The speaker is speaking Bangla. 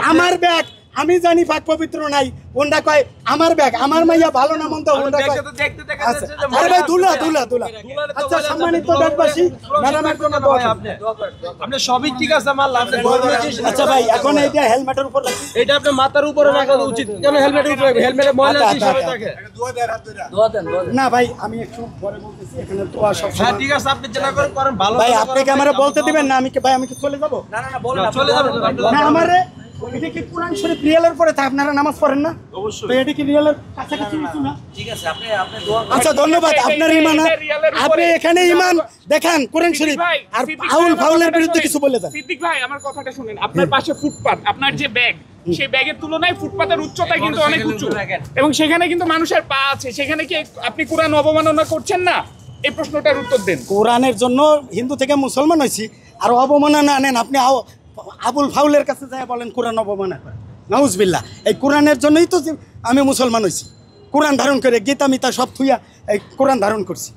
আমার ব্যাগ আমি জানি পাক পবিত্র নাই ওন্ডা কয় আমার ব্যাগ আমার মাইয়া ভালো না মন্দ ওন্ডা কয় আরে ভাই দুলা আচ্ছা সম্মানিত দেশবাসী ম্যাডামের জন্য দোয়া আপনি সবই ঠিক আছে মানলাম আচ্ছা ভাই এখন এইটা হেলমেটের উপর রাখি এটা আপনার মাথার উপরে রাখা উচিত কেন হেলমেটের উপরে হেলমেটে ময়লা হিসাবে থাকে না ভাই আমি একটু পরে বলতেছি এখানে দোয়া সব হ্যাঁ ঠিক আছে আপনি যেটা করেন ভালো ভাই আপনি কি আমারে বলতে দিবেন না আমি কি ভাই আমি কি চলে যাব না বলেন চলে যাবেন না আমারে এটা কি কোরআন শরীফ রিয়েলের পরে তা আপনারা নামাজ পড়েন না অবশ্যই তো এটা কি রিয়েলের কাছাকাছি কিছু না ঠিক আছে আপনি দোয়া আচ্ছা ধন্যবাদ আপনার ঈমান আপনি এখানে ঈমান দেখান কোরআন শরীফ আর আউল ফাউলের বিরুদ্ধে কিছু বলে দেন সিদ্দিক ভাই আমার কথাটা শুনেন আপনার পাশে ফুটপাত আপনার যে ব্যাগ সেই ব্যাগের তুলনায় ফুটপাতের উচ্চতা কিন্তু অনেক উঁচু এবং সেখানে কিন্তু মানুষের পা আছে সেখানে কি আপনি কোরআন অবমাননা করছেন না এই প্রশ্নটার উত্তর দেন কোরআনের জন্য হিন্দু থেকে মুসলমান হইছি আর অবমাননা আনেন আপনি আবুল ফাউলের কাছে যায় বলেন কোরআন অবমাননা করে নাউজুবিল্লাহ এই কোরআনের জন্যই তো আমি মুসলমান হইছি কোরআন ধারণ করে গীতা মিতা সব থুইয়া এই কোরআন ধারণ করছি